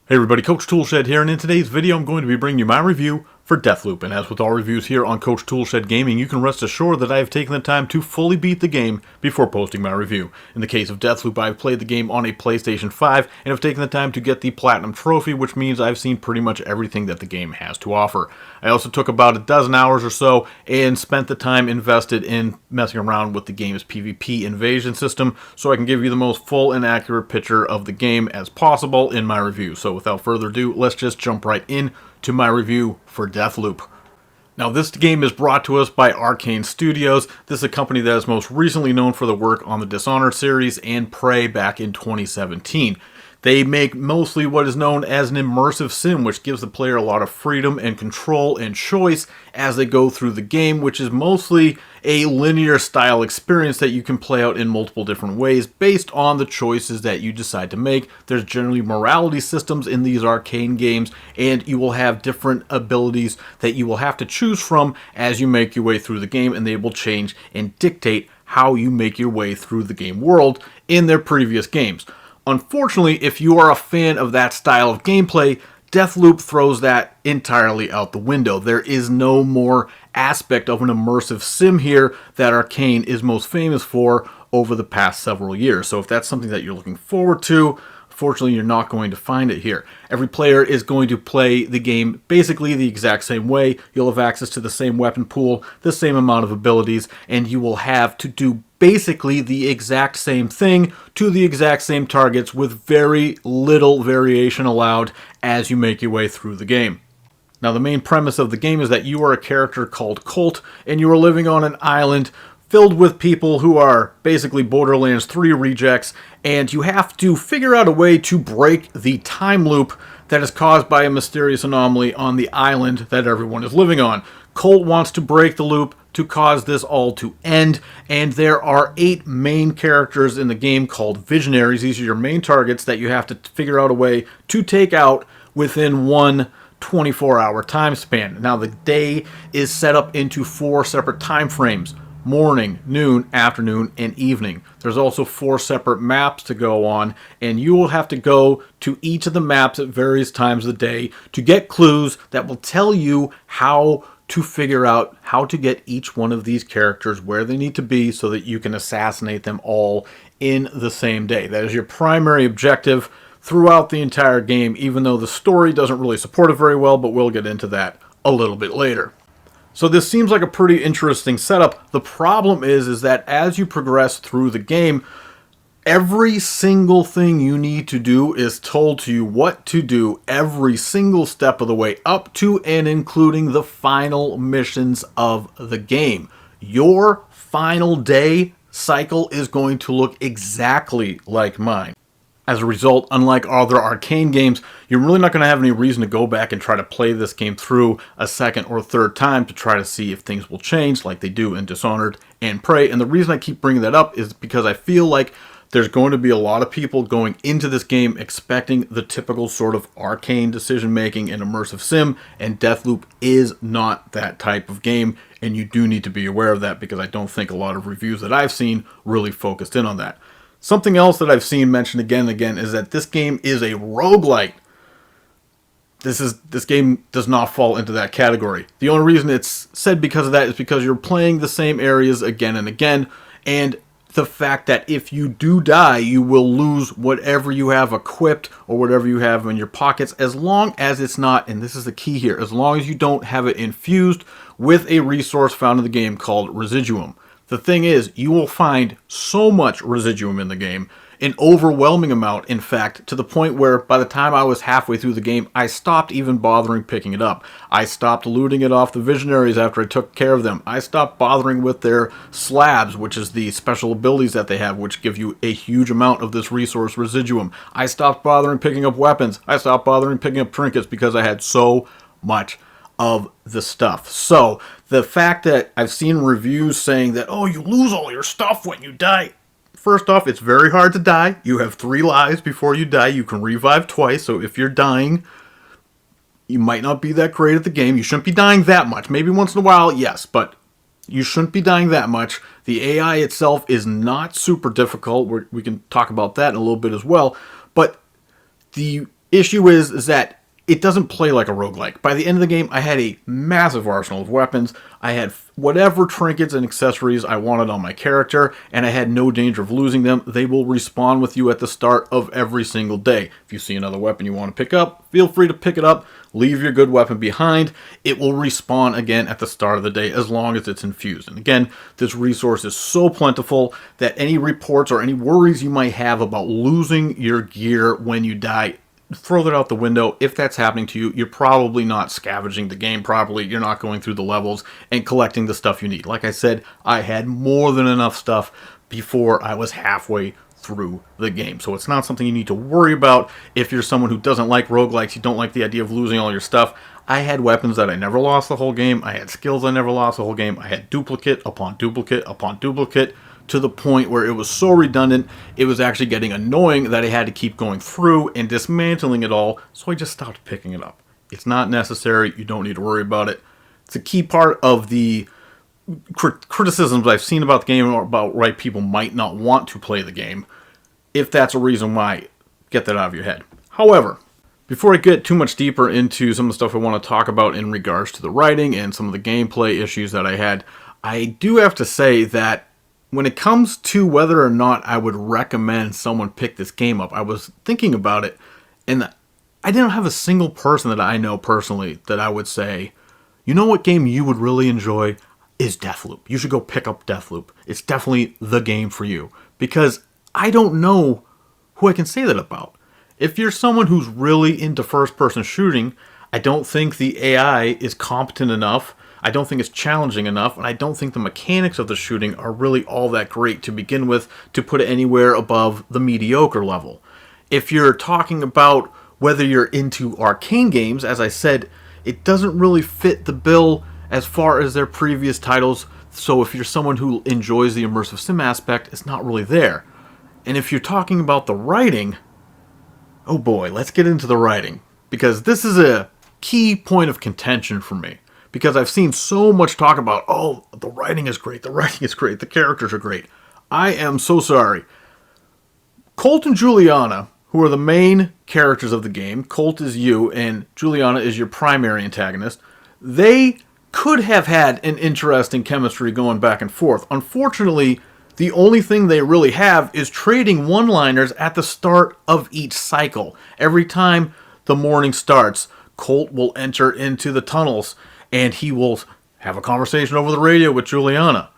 Hey everybody, Coach Toolshed here, and in today's video I'm going to be bringing you my review for Deathloop. And as with all reviews here on Coach Toolshed Gaming, you can rest assured that I have taken the time to fully beat the game before posting my review. In the case of Deathloop, I've played the game on a PlayStation 5 and have taken the time to get the Platinum Trophy, which means I've seen pretty much everything that the game has to offer. I also took about a dozen hours or so and spent the time invested in messing around with the game's PvP invasion system so I can give you the most full and accurate picture of the game as possible in my review. So without further ado, let's just jump right in to my review for Deathloop. Now, this game is brought to us by ARKANE'S Studios. This is a company that is most recently known for the work on the Dishonored series and Prey back in 2017. They make mostly what is known as an immersive sim, which gives the player a lot of freedom and control and choice as they go through the game, which is mostly a linear style experience that you can play out in multiple different ways based on the choices that you decide to make. There's generally morality systems in these Arkane games, and you will have different abilities that you will have to choose from as you make your way through the game, and they will change and dictate how you make your way through the game world in their previous games. Unfortunately, if you are a fan of that style of gameplay, Deathloop throws that entirely out the window. There is no more aspect of an immersive sim here that Arkane is most famous for over the past several years. So if that's something that you're looking forward to, unfortunately, you're not going to find it here. Every player is going to play the game basically the exact same way. You'll have access to the same weapon pool, the same amount of abilities, and you will have to do basically the exact same thing to the exact same targets with very little variation allowed as you make your way through the game. Now, the main premise of the game is that you are a character called Colt, and you are living on an island filled with people who are basically Borderlands 3 rejects, and you have to figure out a way to break the time loop that is caused by a mysterious anomaly on the island that everyone is living on. Colt wants to break the loop to cause this all to end, and there are 8 main characters in the game called Visionaries. These are your main targets that you have to figure out a way to take out within one 24-hour time span. Now, the day is set up into 4 separate time frames: morning, noon, afternoon, and evening. There's also 4 separate maps to go on, and you will have to go to each of the maps at various times of the day to get clues that will tell you how to figure out how to get each one of these characters where they need to be so that you can assassinate them all in the same day. That is your primary objective throughout the entire game, even though the story doesn't really support it very well, but we'll get into that a little bit later. So this seems like a pretty interesting setup. The problem is that as you progress through the game, every single thing you need to do is told to you what to do every single step of the way up to and including the final missions of the game. Your final day cycle is going to look exactly like mine. As a result, unlike other Arkane games, you're really not going to have any reason to go back and try to play this game through a second or third time to try to see if things will change like they do in Dishonored and Prey. And the reason I keep bringing that up is because I feel like there's going to be a lot of people going into this game expecting the typical sort of Arkane decision-making and immersive sim, and Deathloop is not that type of game, and you do need to be aware of that because I don't think a lot of reviews that I've seen really focused in on that. Something else that I've seen mentioned again and again is that this game is a roguelite. This game does not fall into that category. The only reason it's said because of that is because you're playing the same areas again and again, and the fact that if you do die, you will lose whatever you have equipped or whatever you have in your pockets, as long as it's not, and this is the key here, as long as you don't have it infused with a resource found in the game called residuum. The thing is, you will find so much residuum in the game, an overwhelming amount, in fact, to the point where by the time I was halfway through the game, I stopped even bothering picking it up. I stopped looting it off the Visionaries after I took care of them. I stopped bothering with their slabs, which is the special abilities that they have, which give you a huge amount of this resource residuum. I stopped bothering picking up weapons. I stopped bothering picking up trinkets because I had so much of the stuff. So the fact that I've seen reviews saying that, oh, you lose all your stuff when you die. First off, it's very hard to die. You have 3 lives before you die. You can revive twice. So if you're dying, you might not be that great at the game. You shouldn't be dying that much. Maybe once in a while, yes, but you shouldn't be dying that much. The AI itself is not super difficult. We can talk about that in a little bit as well. But the Issue is that it doesn't play like a roguelike. By the end of the game, I had a massive arsenal of weapons. I had whatever trinkets and accessories I wanted on my character, and I had no danger of losing them. They will respawn with you at the start of every single day. If you see another weapon you want to pick up, feel free to pick it up. Leave your good weapon behind. It will respawn again at the start of the day as long as it's infused. And again, this resource is so plentiful that any reports or any worries you might have about losing your gear when you die, throw that out the window. If that's happening to you, you're probably not scavenging the game properly. You're not going through the levels and collecting the stuff you need. Like I said, I had more than enough stuff before I was halfway through the game. So it's not something you need to worry about if you're someone who doesn't like roguelikes, you don't like the idea of losing all your stuff. I had weapons that I never lost the whole game. I had skills I never lost the whole game. I had duplicate upon duplicate upon duplicate, to the point where it was so redundant, it was actually getting annoying that I had to keep going through and dismantling it all, so I just stopped picking it up. It's not necessary. You don't need to worry about it. It's a key part of the criticisms I've seen about the game, or about why people might not want to play the game. If that's a reason why, get that out of your head. However, before I get too much deeper into some of the stuff I want to talk about in regards to the writing and some of the gameplay issues that I had, I do have to say that when it comes to whether or not I would recommend someone pick this game up, I was thinking about it, and I didn't have a single person that I know personally that I would say, you know what game you would really enjoy is Deathloop. You should go pick up Deathloop. It's definitely the game for you. Because I don't know who I can say that about. If you're someone who's really into first-person shooting, I don't think the AI is competent enough. I don't think it's challenging enough, and I don't think the mechanics of the shooting are really all that great to begin with to put it anywhere above the mediocre level. If you're talking about whether you're into arcane games, as I said, it doesn't really fit the bill as far as their previous titles, so if you're someone who enjoys the immersive sim aspect, it's not really there. And if you're talking about the writing, oh boy, let's get into the writing, because this is a key point of contention for me. Because I've seen so much talk about, oh, the writing is great, the characters are great. I am so sorry. Colt and Juliana, who are the main characters of the game, Colt is you and Juliana is your primary antagonist, they could have had an interesting chemistry going back and forth. Unfortunately, the only thing they really have is trading one-liners at the start of each cycle. Every time the morning starts, Colt will enter into the tunnels and he will have a conversation over the radio with Juliana.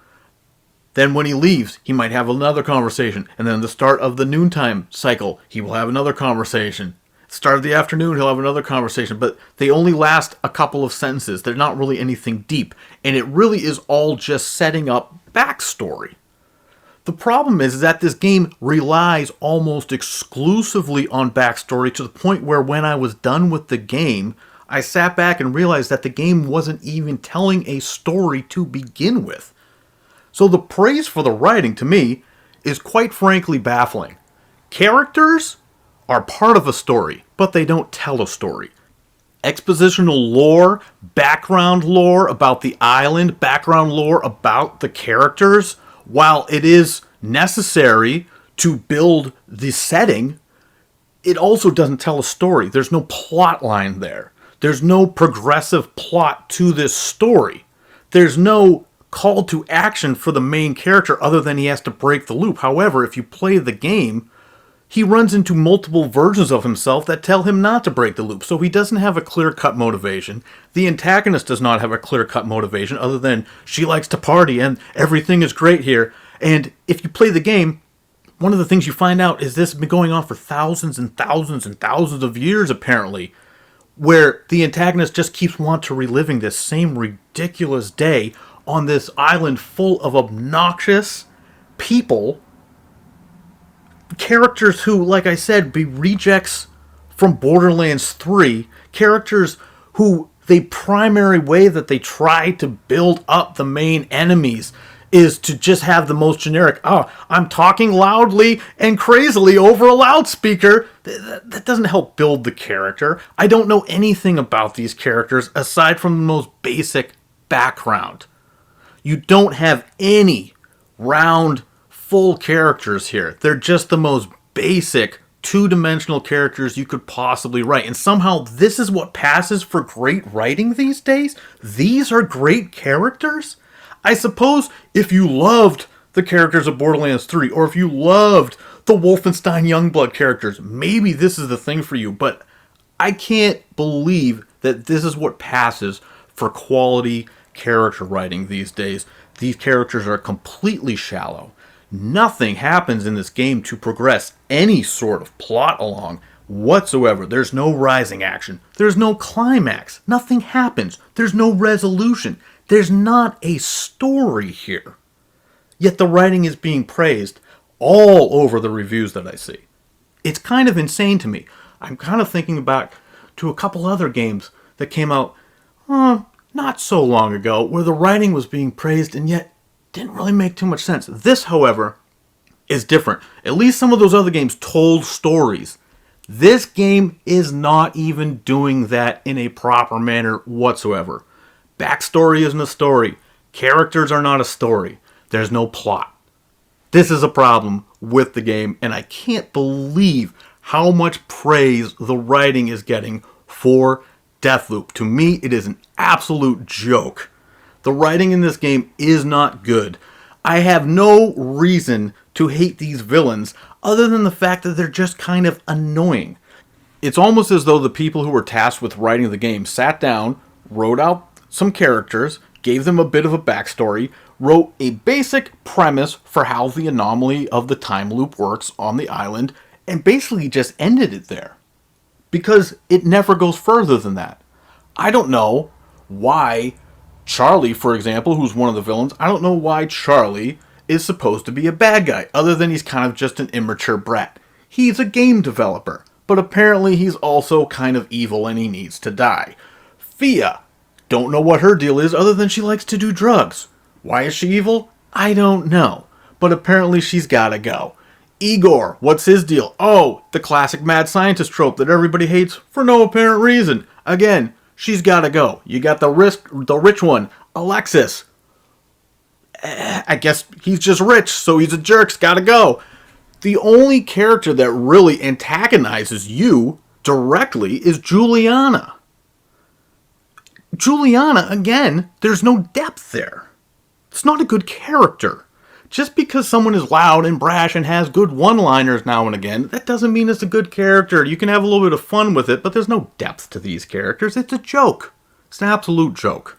Then when he leaves, he might have another conversation. And then at the start of the noontime cycle, he will have another conversation. Start of the afternoon, he'll have another conversation. But they only last a couple of sentences. They're not really anything deep. And it really is all just setting up backstory. The problem is that this game relies almost exclusively on backstory, to the point where when I was done with the game, I sat back and realized that the game wasn't even telling a story to begin with. So the praise for the writing, to me, is quite frankly baffling. Characters are part of a story, but they don't tell a story. Expositional lore, background lore about the island, background lore about the characters, while it is necessary to build the setting, it also doesn't tell a story. There's no plot line there. There's no progressive plot to this story. There's no call to action for the main character other than he has to break the loop. However, if you play the game, he runs into multiple versions of himself that tell him not to break the loop. So he doesn't have a clear-cut motivation. The antagonist does not have a clear-cut motivation other than she likes to party and everything is great here. And if you play the game, one of the things you find out is this has been going on for thousands and thousands and thousands of years, apparently, where the antagonist just keeps wanting to reliving this same ridiculous day on this island full of obnoxious people, characters who, like I said, be rejects from Borderlands 3, characters who the primary way that they try to build up the main enemies is to just have the most generic, oh, I'm talking loudly and crazily over a loudspeaker. That doesn't help build the character. I don't know anything about these characters aside from the most basic background. You don't have any round, full characters here. They're just the most basic two-dimensional characters you could possibly write. And somehow this is what passes for great writing these days? These are great characters? I suppose if you loved the characters of Borderlands 3, or if you loved the Wolfenstein Youngblood characters, maybe this is the thing for you. But I can't believe that this is what passes for quality character writing these days. These characters are completely shallow. Nothing happens in this game to progress any sort of plot along whatsoever. There's no rising action. There's no climax. Nothing happens. There's no resolution. There's not a story here. Yet the writing is being praised all over the reviews that I see. It's kind of insane to me. I'm kind of thinking back to a couple other games that came out not so long ago where the writing was being praised and yet didn't really make too much sense. This, however, is different. At least some of those other games told stories. This game is not even doing that in a proper manner whatsoever. Backstory isn't a story. Characters are not a story. There's no plot. This is a problem with the game, and I can't believe how much praise the writing is getting for Deathloop. To me, it is an absolute joke. The writing in this game is not good. I have no reason to hate these villains other than the fact that they're just kind of annoying. It's almost as though the people who were tasked with writing the game sat down, wrote out some characters, gave them a bit of a backstory, wrote a basic premise for how the anomaly of the time loop works on the island, and basically just ended it there. Because it never goes further than that. I don't know why Charlie, for example, who's one of the villains, I don't know why Charlie is supposed to be a bad guy, other than he's kind of just an immature brat. He's a game developer, but apparently he's also kind of evil and he needs to die. Fia, don't know what her deal is other than she likes to do drugs. Why is she evil? I don't know, but apparently she's gotta go. Igor, what's his deal? Oh, the classic mad scientist trope that everybody hates for no apparent reason. Again, she's gotta go. You got the rich one, Alexis. I guess he's just rich, so he's a jerk, gotta go. The only character that really antagonizes you directly is Juliana. Juliana, again, there's no depth there. It's not a good character. Just because someone is loud and brash and has good one-liners now and again, that doesn't mean it's a good character. You can have a little bit of fun with it, but there's no depth to these characters. It's a joke. It's an absolute joke.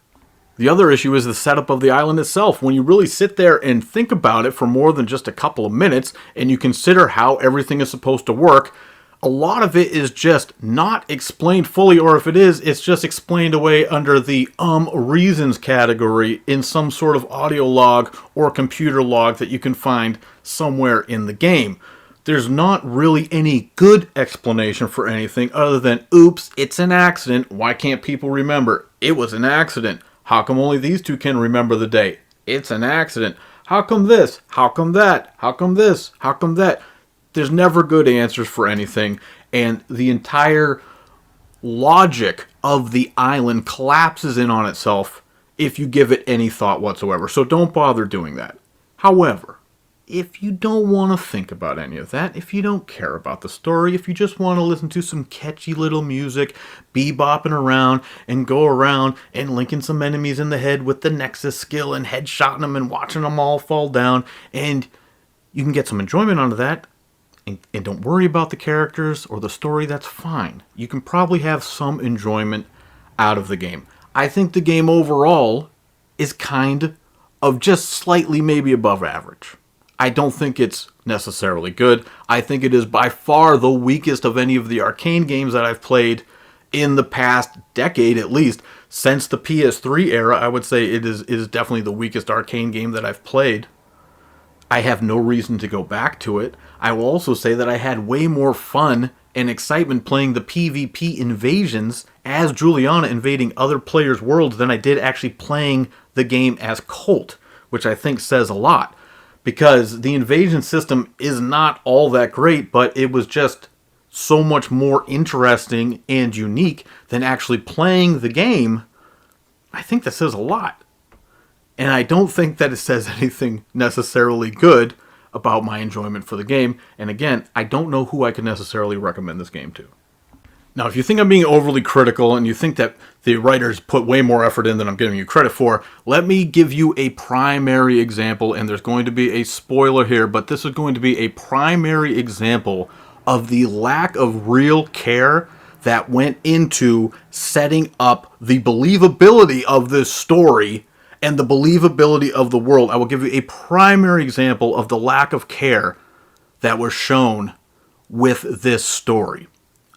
The other issue is the setup of the island itself. When you really sit there and think about it for more than just a couple of minutes, and you consider how everything is supposed to work, a lot of it is just not explained fully, or if it is, it's just explained away under the reasons category in some sort of audio log or computer log that you can find somewhere in the game. There's not really any good explanation for anything other than, oops, it's an accident. Why can't people remember? It was an accident. How come only these two can remember the day? It's an accident. How come this? How come that? How come this? How come that? There's never good answers for anything, and the entire logic of the island collapses in on itself if you give it any thought whatsoever. So don't bother doing that. However, if you don't want to think about any of that, if you don't care about the story, if you just want to listen to some catchy little music, bebopping around and go around and linking some enemies in the head with the Nexus skill and headshotting them and watching them all fall down, and you can get some enjoyment out of that, and don't worry about the characters or the story, that's fine. You can probably have some enjoyment out of the game. I think the game overall is kind of just slightly maybe above average. I don't think it's necessarily good. I think it is by far the weakest of any of the Arkane games that I've played in the past decade, at least. Since the PS3 era, I would say it is definitely the weakest Arkane game that I've played. I have no reason to go back to it. I will also say that I had way more fun and excitement playing the PvP invasions as Juliana invading other players' worlds than I did actually playing the game as Colt, which I think says a lot. Because the invasion system is not all that great, but it was just so much more interesting and unique than actually playing the game. I think that says a lot. And I don't think that it says anything necessarily good about my enjoyment for the game. And again, I don't know who I could necessarily recommend this game to. Now, if you think I'm being overly critical and you think that the writers put way more effort in than I'm giving you credit for, let me give you a primary example, and there's going to be a spoiler here, but this is going to be a primary example of the lack of real care that went into setting up the believability of this story and the believability of the world. I will give you a primary example of the lack of care that was shown with this story.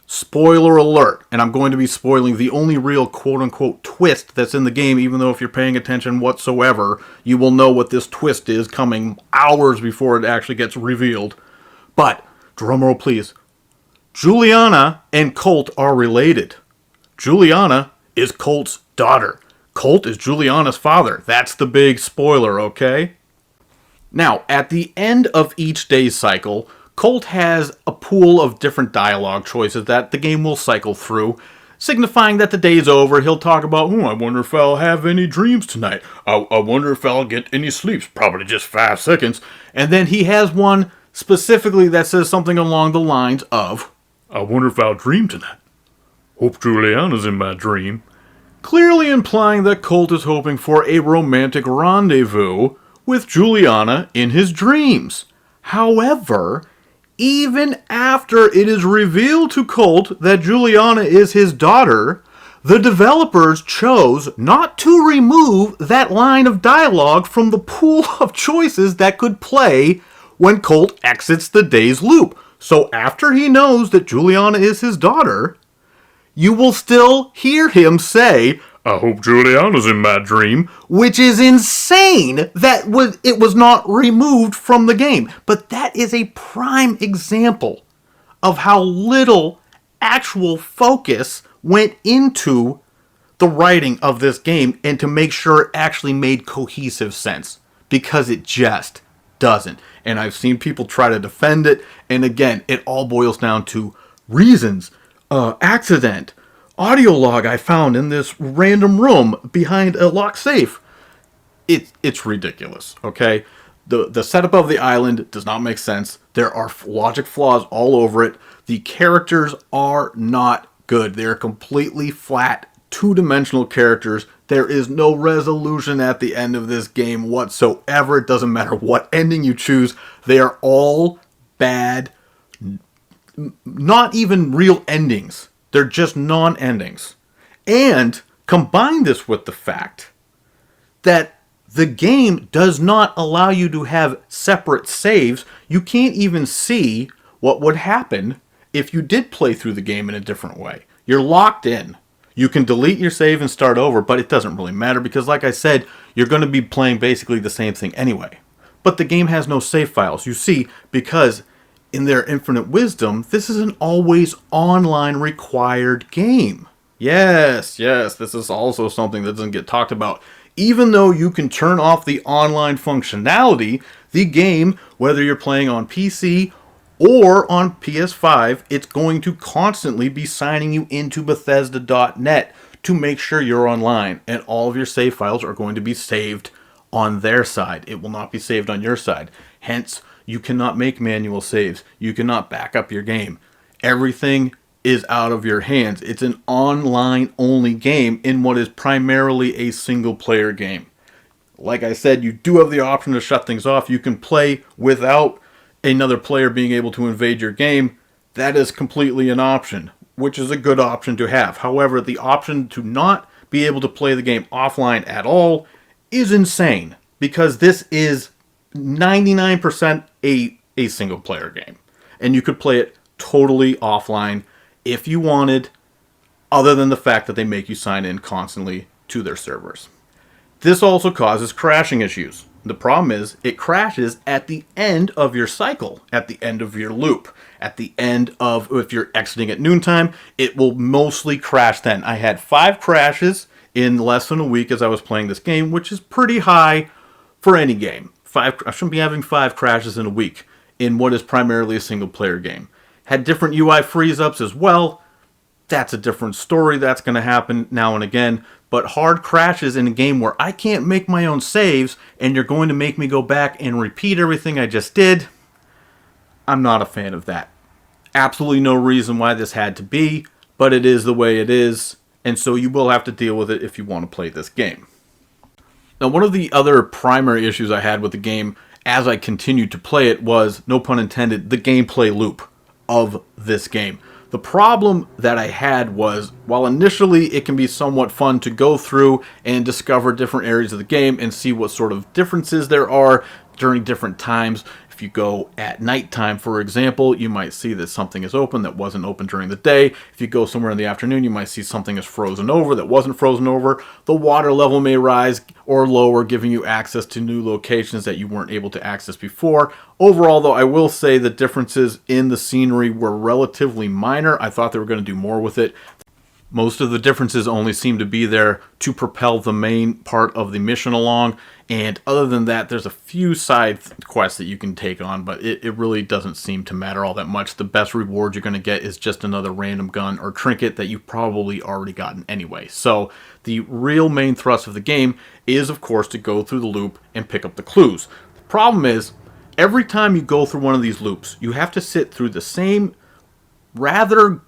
Spoiler alert, and I'm going to be spoiling the only real quote-unquote twist that's in the game, even though if you're paying attention whatsoever, you will know what this twist is coming hours before it actually gets revealed. But, drumroll please, Juliana and Colt are related. Juliana is Colt's daughter. Colt is Juliana's father. That's the big spoiler, okay? Now, at the end of each day's cycle, Colt has a pool of different dialogue choices that the game will cycle through, signifying that the day's over. He'll talk about, I wonder if I'll have any dreams tonight. I wonder if I'll get any sleeps. Probably just 5 seconds. And then he has one specifically that says something along the lines of, I wonder if I'll dream tonight. Hope Juliana's in my dream. Clearly implying that Colt is hoping for a romantic rendezvous with Juliana in his dreams. However, even after it is revealed to Colt that Juliana is his daughter, the developers chose not to remove that line of dialogue from the pool of choices that could play when Colt exits the day's loop. So after he knows that Juliana is his daughter, you will still hear him say, I hope Juliana's in my dream, which is insane that it was not removed from the game. But that is a prime example of how little actual focus went into the writing of this game and to make sure it actually made cohesive sense, because it just doesn't. And I've seen people try to defend it, and again, it all boils down to reasons, accident, audio log I found in this random room behind a locked safe. It's ridiculous, okay? The setup of the island does not make sense. There are logic flaws all over it. The characters are not good. They're completely flat, two-dimensional characters. There is no resolution at the end of this game whatsoever. It doesn't matter what ending you choose. They are all bad, not even real endings. They're just non-endings. And combine this with the fact that the game does not allow you to have separate saves. You can't even see what would happen if you did play through the game in a different way. You're locked in. You can delete your save and start over, but it doesn't really matter because, like I said, you're going to be playing basically the same thing anyway. But the game has no save files. You see, because in their infinite wisdom, this is an always online required game. Yes, this is also something that doesn't get talked about. Even though you can turn off the online functionality, the game, whether you're playing on PC or on PS5, it's going to constantly be signing you into Bethesda.net to make sure you're online, and all of your save files are going to be saved on their side. It will not be saved on your side. Hence, you cannot make manual saves. You cannot back up your game. Everything is out of your hands. It's an online-only game in what is primarily a single-player game. Like I said, you do have the option to shut things off. You can play without another player being able to invade your game. That is completely an option, which is a good option to have. However, the option to not be able to play the game offline at all is insane, because this is 99% a single-player game. And you could play it totally offline if you wanted, other than the fact that they make you sign in constantly to their servers. This also causes crashing issues. The problem is, it crashes at the end of your cycle, at the end of your loop, at the end of, if you're exiting at noontime, it will mostly crash then. I had 5 crashes in less than a week as I was playing this game, which is pretty high for any game. I shouldn't be having 5 crashes in a week in what is primarily a single-player game. Had different UI freeze-ups as well. that's a different story. That's going to happen now and again. But hard crashes in a game where I can't make my own saves and you're going to make me go back and repeat everything I just did, I'm not a fan of that. Absolutely no reason why this had to be, but it is the way it is, and so you will have to deal with it if you want to play this game. Now, one of the other primary issues I had with the game as I continued to play it was, no pun intended, the gameplay loop of this game. The problem that I had was, while initially it can be somewhat fun to go through and discover different areas of the game and see what sort of differences there are during different times. If you go at nighttime, for example, you might see that something is open that wasn't open during the day. If you go somewhere in the afternoon, you might see something is frozen over that wasn't frozen over. The water level may rise or lower, giving you access to new locations that you weren't able to access before. Overall, though, I will say the differences in the scenery were relatively minor. I thought they were going to do more with it. Most of the differences only seem to be there to propel the main part of the mission along, and other than that, there's a few side quests that you can take on, but it really doesn't seem to matter all that much. The best reward you're going to get is just another random gun or trinket that you've probably already gotten anyway. So the real main thrust of the game is, of course, to go through the loop and pick up the clues. The problem is, every time you go through one of these loops, you have to sit through the same rather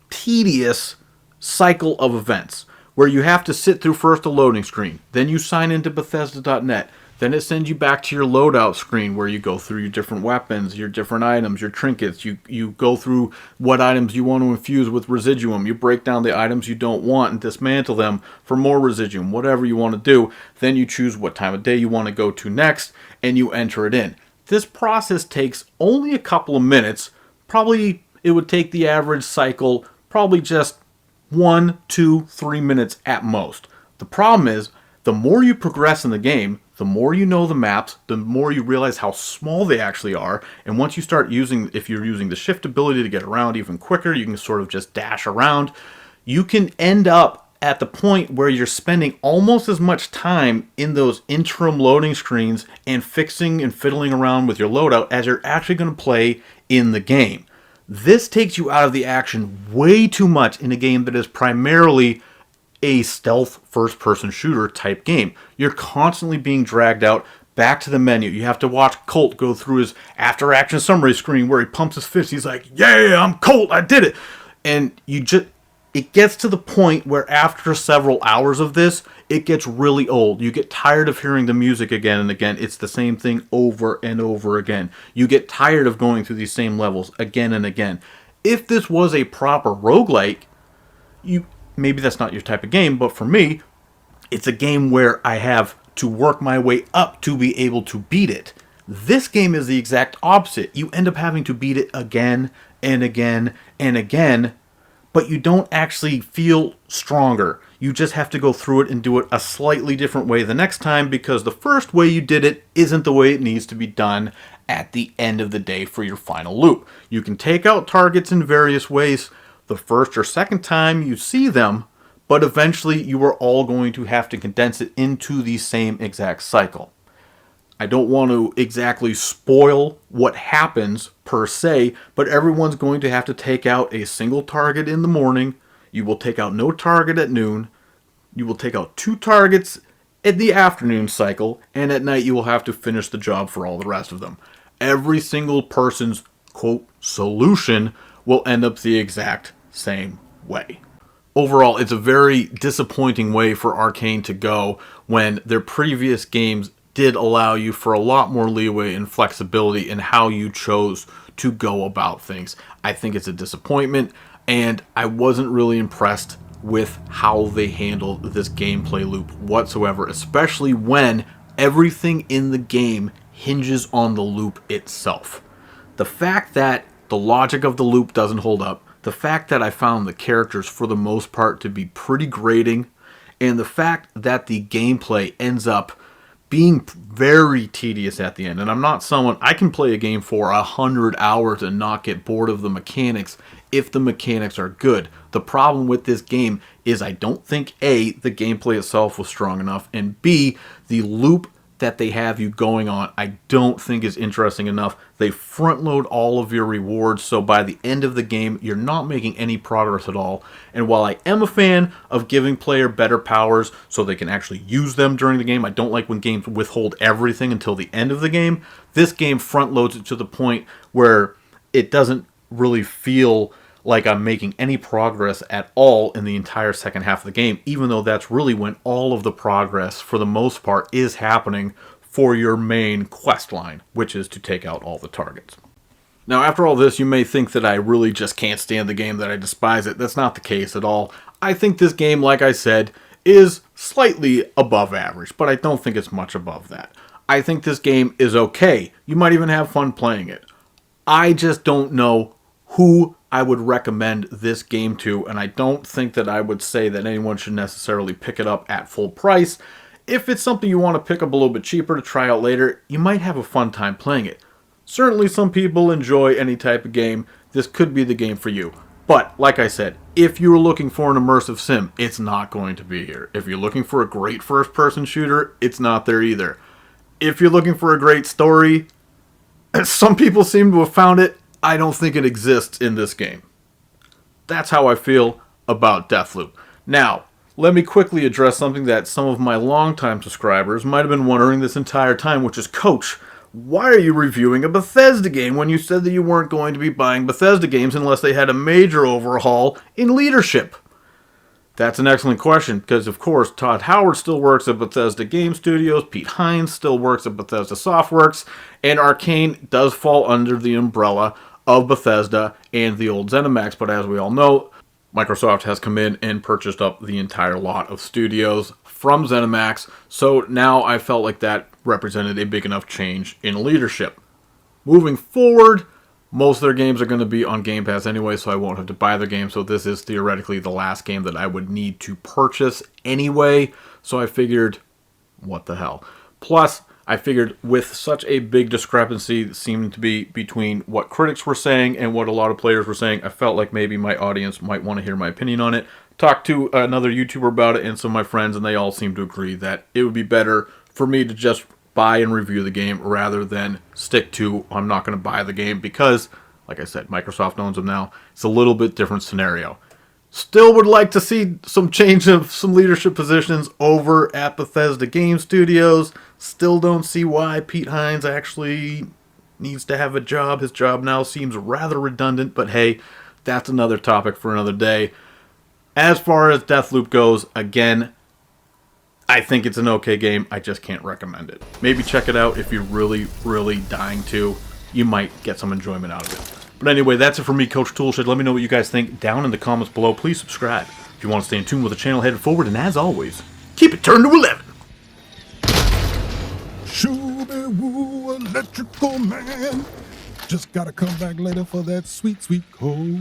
tedious cycle of events where you have to sit through first a loading screen, then you sign into Bethesda.net, then it sends you back to your loadout screen where you go through your different weapons, your different items, your trinkets, you go through what items you want to infuse with residuum, you break down the items you don't want and dismantle them for more residuum, whatever you want to do, then you choose what time of day you want to go to next, and you enter it in. This process takes only a couple of minutes. Probably it would take the average cycle probably just 1, 2, 3 minutes at most. The problem is, the more you progress in the game, the more you know the maps, the more you realize how small they actually are, and once you start using, if you're using the shift ability to get around even quicker, you can sort of just dash around, you can end up at the point where you're spending almost as much time in those interim loading screens and fixing and fiddling around with your loadout as you're actually going to play in the game. This takes you out of the action way too much in a game that is primarily a stealth first-person shooter type game. You're constantly being dragged out back to the menu. You have to watch Colt go through his after-action summary screen where he pumps his fist. He's like, "Yeah, I'm Colt, I did it!" And it gets to the point where after several hours of this, it gets really old. You get tired of hearing the music again and again. It's the same thing over and over again. You get tired of going through these same levels again and again. If this was a proper roguelike, maybe that's not your type of game, but for me, it's a game where I have to work my way up to be able to beat it. This game is the exact opposite. You end up having to beat it again and again and again, but you don't actually feel stronger. You just have to go through it and do it a slightly different way the next time, because the first way you did it isn't the way it needs to be done at the end of the day for your final loop. You can take out targets in various ways the first or second time you see them, but eventually you are all going to have to condense it into the same exact cycle. I don't want to exactly spoil what happens per se, but everyone's going to have to take out a single target in the morning. You will take out no target at noon. You will take out 2 targets at the afternoon cycle, and at night you will have to finish the job for all the rest of them. Every single person's, quote, solution will end up the exact same way. Overall, it's a very disappointing way for Arkane to go when their previous games did allow you for a lot more leeway and flexibility in how you chose to go about things. I think it's a disappointment, and I wasn't really impressed with how they handled this gameplay loop whatsoever, especially when everything in the game hinges on the loop itself. The fact that the logic of the loop doesn't hold up, the fact that I found the characters for the most part to be pretty grating, and the fact that the gameplay ends up being very tedious at the end. And I'm not someone, I can play a game for 100 hours and not get bored of the mechanics if the mechanics are good. The problem with this game is I don't think A, the gameplay itself was strong enough, and B, the loop that they have you going on, I don't think is interesting enough. They front load all of your rewards, so by the end of the game, you're not making any progress at all. And while I am a fan of giving player better powers so they can actually use them during the game, I don't like when games withhold everything until the end of the game. This game front loads it to the point where it doesn't really feel like I'm making any progress at all in the entire second half of the game, even though that's really when all of the progress, for the most part, is happening for your main quest line, which is to take out all the targets. Now, after all this, you may think that I really just can't stand the game, that I despise it. That's not the case at all. I think this game, like I said, is slightly above average, but I don't think it's much above that. I think this game is okay. You might even have fun playing it. I just don't know who I would recommend this game to, and I don't think that I would say that anyone should necessarily pick it up at full price. If it's something you want to pick up a little bit cheaper to try out later, you might have a fun time playing it. Certainly some people enjoy any type of game. This could be the game for you. But, like I said, if you're looking for an immersive sim, it's not going to be here. If you're looking for a great first-person shooter, it's not there either. If you're looking for a great story, some people seem to have found it. I don't think it exists in this game. That's how I feel about Deathloop. Now, let me quickly address something that some of my longtime subscribers might have been wondering this entire time, which is, Coach, why are you reviewing a Bethesda game when you said that you weren't going to be buying Bethesda games unless they had a major overhaul in leadership? That's an excellent question, because of course Todd Howard still works at Bethesda Game Studios, Pete Hines still works at Bethesda Softworks, and Arcane does fall under the umbrella of Bethesda and the old ZeniMax, but as we all know, Microsoft has come in and purchased up the entire lot of studios from ZeniMax, so now I felt like that represented a big enough change in leadership. Moving forward, most of their games are going to be on Game Pass anyway, so I won't have to buy their game, so this is theoretically the last game that I would need to purchase anyway, so I figured, what the hell. Plus, I figured with such a big discrepancy that seemed to be between what critics were saying and what a lot of players were saying, I felt like maybe my audience might want to hear my opinion on it. Talked to another YouTuber about it and some of my friends, and they all seemed to agree that it would be better for me to just buy and review the game rather than stick to I'm not going to buy the game because, like I said, Microsoft owns them now. It's a little bit different scenario. Still would like to see some change of some leadership positions over at Bethesda Game Studios. Still don't see why Pete Hines actually needs to have a job. His job now seems rather redundant, but hey, that's another topic for another day. As far as Deathloop goes, again, I think it's an okay game. I just can't recommend it. Maybe check it out if you're really, really dying to. You might get some enjoyment out of it. But anyway, that's it for me, Coach Toolshed. Let me know what you guys think down in the comments below. Please subscribe if you want to stay in tune with the channel headed forward. And as always, keep it turned to 11. Shoo-be-woo, electrical man. Just gotta come back later for that sweet, sweet cold.